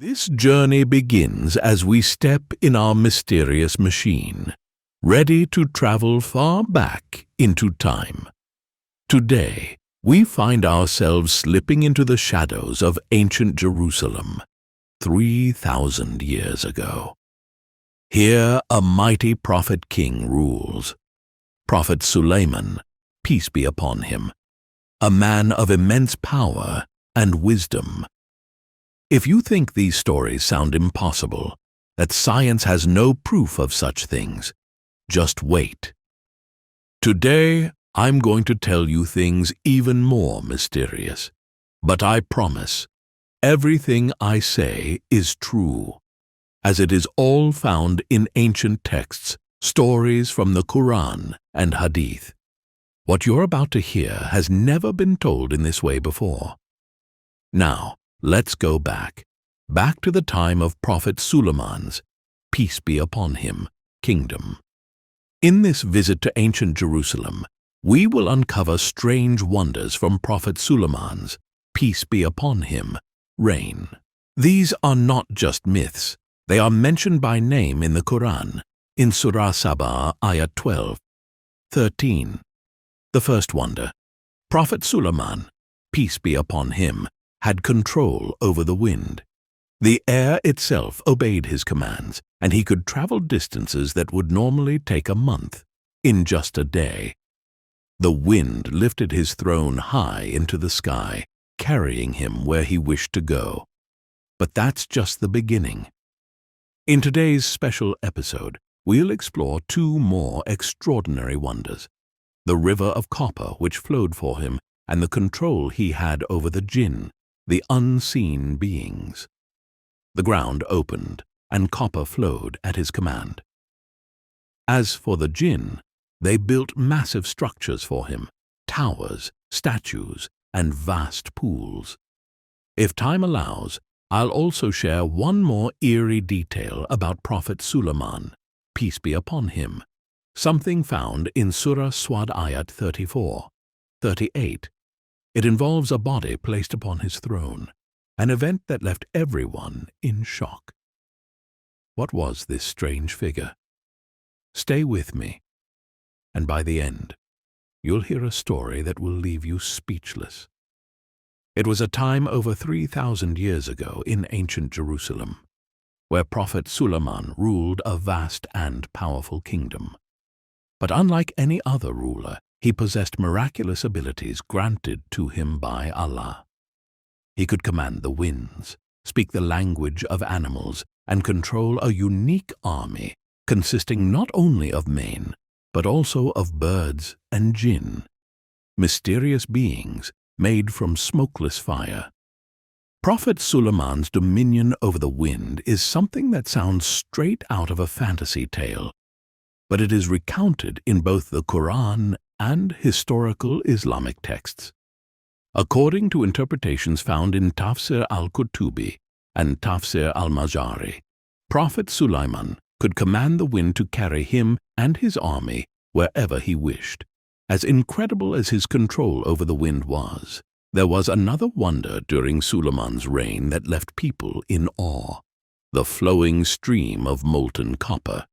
This journey begins as we step in our mysterious machine, ready to travel far back into time. Today, we find ourselves slipping into the shadows of ancient Jerusalem, 3,000 years ago. Here a mighty prophet king rules. Prophet Sulaiman, peace be upon him, a man of immense power and wisdom. If you think these stories sound impossible, that science has no proof of such things, just wait. Today, I'm going to tell you things even more mysterious, but I promise, everything I say is true, as it is all found in ancient texts, stories from the Qu'ran and Hadith. What you're about to hear has never been told in this way before. Now, let's go back to the time of Prophet Sulaman's, peace be upon him, kingdom. In this visit to ancient Jerusalem, we will uncover strange wonders from Prophet Sulaman's, peace be upon him, reign. These are not just myths. They are mentioned by name in the Quran, in Surah Sabah, ayat 12, 13. The first wonder, Prophet Sulaiman, peace be upon him, had control over the wind. The air itself obeyed his commands, and he could travel distances that would normally take a month, in just a day. The wind lifted his throne high into the sky, carrying him where he wished to go. But that's just the beginning. In today's special episode, we'll explore two more extraordinary wonders: the river of copper which flowed for him, and the control he had over the Jinn, the unseen beings. The ground opened, and copper flowed at his command. As for the Jinn, they built massive structures for him, towers, statues, and vast pools. If time allows, I'll also share one more eerie detail about Prophet Sulaiman, peace be upon him, something found in Surah Swad ayat 34, 38. It involves a body placed upon his throne, an event that left everyone in shock. What was this strange figure? Stay with me, and by the end, you'll hear a story that will leave you speechless. It was a time over 3,000 years ago in ancient Jerusalem, where Prophet Sulaiman ruled a vast and powerful kingdom. But unlike any other ruler, he possessed miraculous abilities granted to him by Allah. He could command the winds, speak the language of animals, and control a unique army consisting not only of men, but also of birds and jinn, mysterious beings made from smokeless fire. Prophet Sulaiman's dominion over the wind is something that sounds straight out of a fantasy tale, but it is recounted in both the Quran and historical Islamic texts. According to interpretations found in Tafsir al-Qutubi and Tafsir al-Majari, Prophet Sulaiman could command the wind to carry him and his army wherever he wished. As incredible as his control over the wind was, there was another wonder during Sulaiman's reign that left people in awe: the flowing stream of molten copper.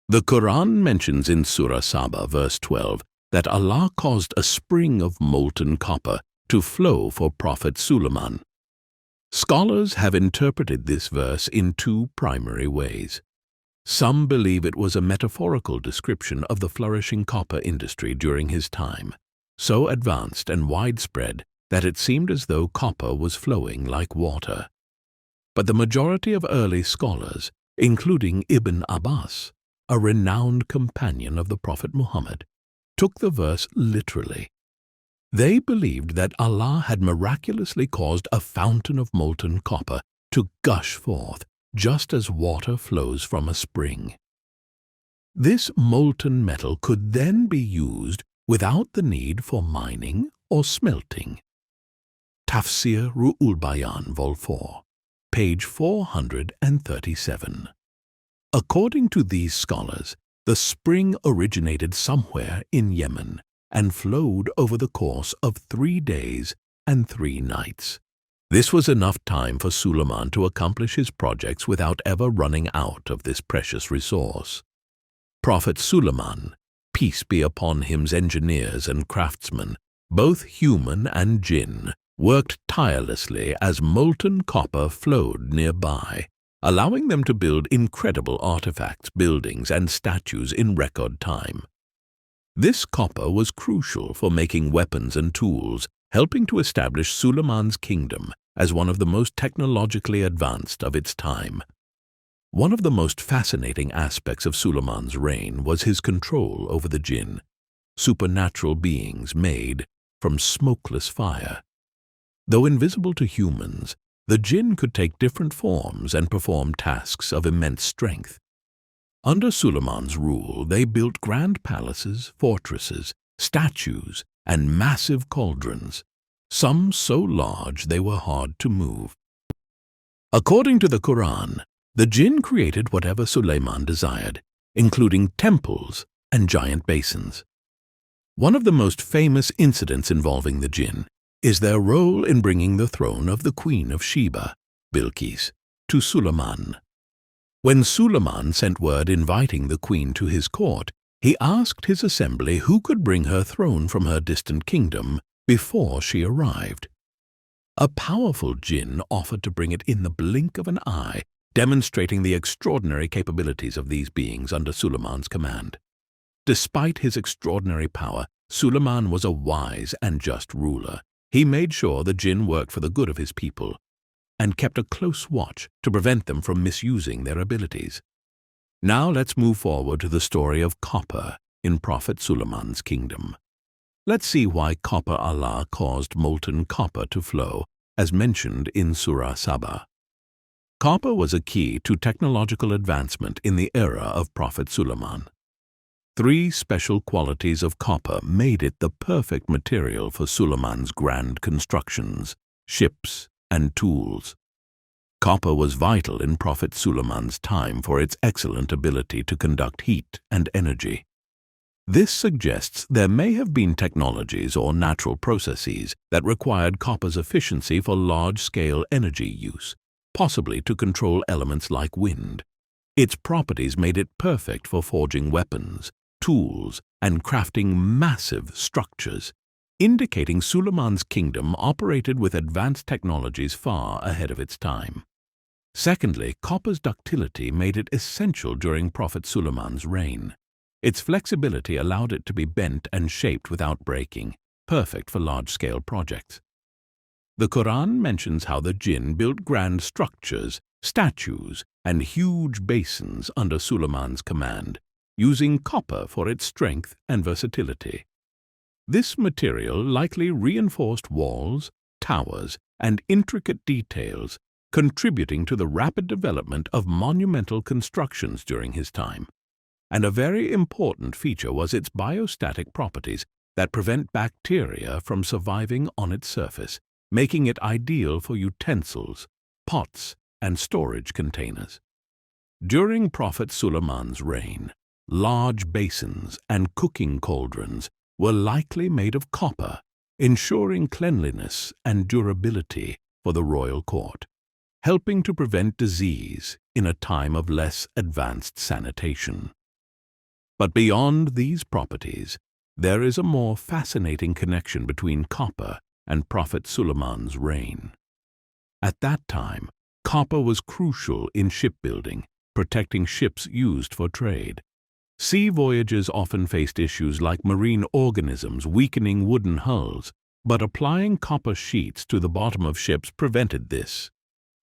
The Quran mentions in Surah Sabah, verse 12, that Allah caused a spring of molten copper to flow for Prophet Sulaiman. Scholars have interpreted this verse in two primary ways. Some believe it was a metaphorical description of the flourishing copper industry during his time, so advanced and widespread that it seemed as though copper was flowing like water. But the majority of early scholars, including Ibn Abbas, a renowned companion of the Prophet Muhammad, took the verse literally. They believed that Allah had miraculously caused a fountain of molten copper to gush forth, just as water flows from a spring. This molten metal could then be used without the need for mining or smelting. Tafsir Ru'ul Bayan, Vol 4, page 437. According to these scholars, the spring originated somewhere in Yemen and flowed over the course of 3 days and 3 nights. This was enough time for Sulaman to accomplish his projects without ever running out of this precious resource. Prophet Sulaiman, peace be upon him's engineers and craftsmen, both human and jinn, worked tirelessly as molten copper flowed nearby, allowing them to build incredible artifacts, buildings, and statues in record time. This copper was crucial for making weapons and tools, helping to establish Sulaman's kingdom as one of the most technologically advanced of its time. One of the most fascinating aspects of Sulaman's reign was his control over the jinn, supernatural beings made from smokeless fire. Though invisible to humans, the jinn could take different forms and perform tasks of immense strength. Under Sulaman's rule, they built grand palaces, fortresses, statues, and massive cauldrons, some so large they were hard to move. According to the Quran, the jinn created whatever Sulaiman desired, including temples and giant basins. One of the most famous incidents involving the jinn is their role in bringing the throne of the Queen of Sheba, Bilqis, to Sulaman. When Sulaman sent word inviting the queen to his court, he asked his assembly who could bring her throne from her distant kingdom before she arrived. A powerful jinn offered to bring it in the blink of an eye, demonstrating the extraordinary capabilities of these beings under Sulaman's command. Despite his extraordinary power, Sulaman was a wise and just ruler. He made sure the jinn worked for the good of his people and kept a close watch to prevent them from misusing their abilities. Now let's move forward to the story of copper in Prophet Sulaiman's kingdom. Let's see why copper Allah caused molten copper to flow, as mentioned in Surah Saba. Copper was a key to technological advancement in the era of Prophet Sulaiman. Three special qualities of copper made it the perfect material for Sulaiman's grand constructions, ships, and tools. Copper was vital in Prophet Sulaiman's time for its excellent ability to conduct heat and energy. This suggests there may have been technologies or natural processes that required copper's efficiency for large-scale energy use, possibly to control elements like wind. Its properties made it perfect for forging weapons, tools, and crafting massive structures, indicating Sulaiman's kingdom operated with advanced technologies far ahead of its time. Secondly, copper's ductility made it essential during Prophet Sulaiman's reign. Its flexibility allowed it to be bent and shaped without breaking, perfect for large-scale projects. The Quran mentions how the jinn built grand structures, statues, and huge basins under Sulaiman's command, using copper for its strength and versatility. This material likely reinforced walls, towers, and intricate details, contributing to the rapid development of monumental constructions during his time. And a very important feature was its biostatic properties that prevent bacteria from surviving on its surface, making it ideal for utensils, pots, and storage containers. During Prophet Sulaiman's reign, large basins and cooking cauldrons were likely made of copper, ensuring cleanliness and durability for the royal court, helping to prevent disease in a time of less advanced sanitation. But beyond these properties, there is a more fascinating connection between copper and Prophet Sulaiman's reign. At that time, copper was crucial in shipbuilding, protecting ships used for trade. Sea voyages often faced issues like marine organisms weakening wooden hulls, but applying copper sheets to the bottom of ships prevented this.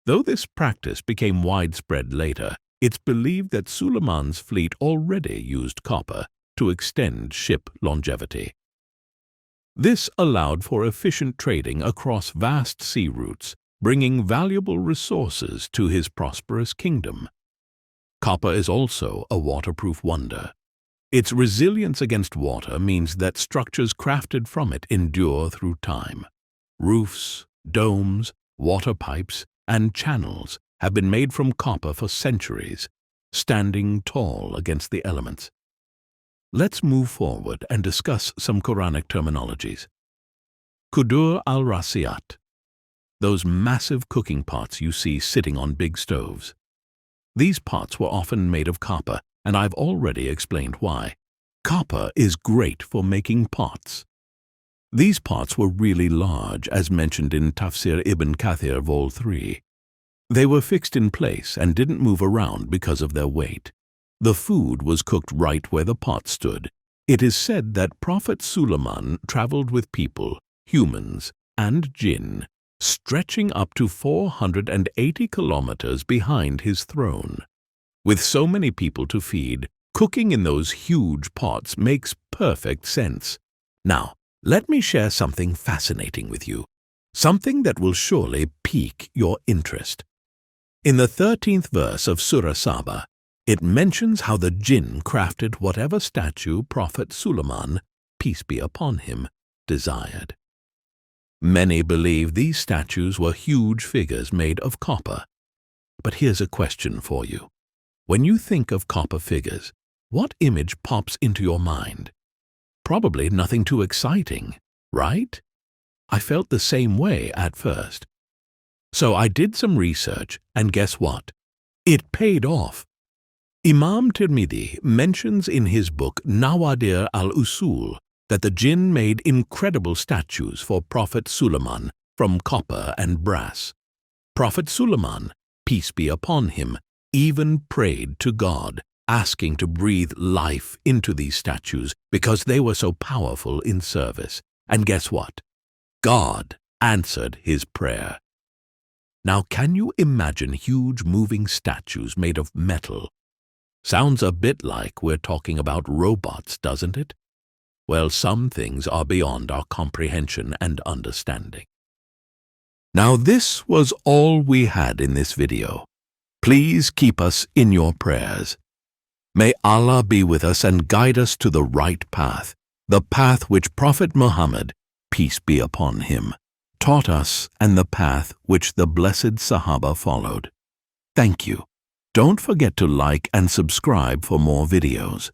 Though this practice became widespread later, it's believed that Sulaiman's fleet already used copper to extend ship longevity. This allowed for efficient trading across vast sea routes, bringing valuable resources to his prosperous kingdom. Copper is also a waterproof wonder. Its resilience against water means that structures crafted from it endure through time. Roofs, domes, water pipes, and channels have been made from copper for centuries, standing tall against the elements. Let's move forward and discuss some Quranic terminologies. Qudur al-Rasiyat. those massive cooking pots you see sitting on big stoves. These pots were often made of copper, and I've already explained why. Copper is great for making pots. These pots were really large, as mentioned in Tafsir Ibn Kathir Vol 3. They were fixed in place and didn't move around because of their weight. The food was cooked right where the pot stood. It is said that Prophet Sulaiman traveled with people, humans, and jinn, stretching up to 480 kilometers behind his throne. With so many people to feed, cooking in those huge pots makes perfect sense. Now, let me share something fascinating with you, something that will surely pique your interest. In the 13th verse of Surah Saba, it mentions how the jinn crafted whatever statue Prophet Sulaiman, peace be upon him, desired. Many believe these statues were huge figures made of copper. But here's a question for you. When you think of copper figures, what image pops into your mind? Probably nothing too exciting, right? I felt the same way at first. So I did some research, and guess what? It paid off. Imam Tirmidhi mentions in his book Nawadir al-Usul that the jinn made incredible statues for Prophet Sulaiman from copper and brass. Prophet Sulaiman, peace be upon him, even prayed to God, asking to breathe life into these statues because they were so powerful in service. And guess what? God answered his prayer. Now, can you imagine huge moving statues made of metal? Sounds a bit like we're talking about robots, doesn't it? Well, some things are beyond our comprehension and understanding. Now, this was all we had in this video. Please keep us in your prayers. May Allah be with us and guide us to the right path, the path which Prophet Muhammad, peace be upon him, taught us and the path which the blessed Sahaba followed. Thank you. Don't forget to like and subscribe for more videos.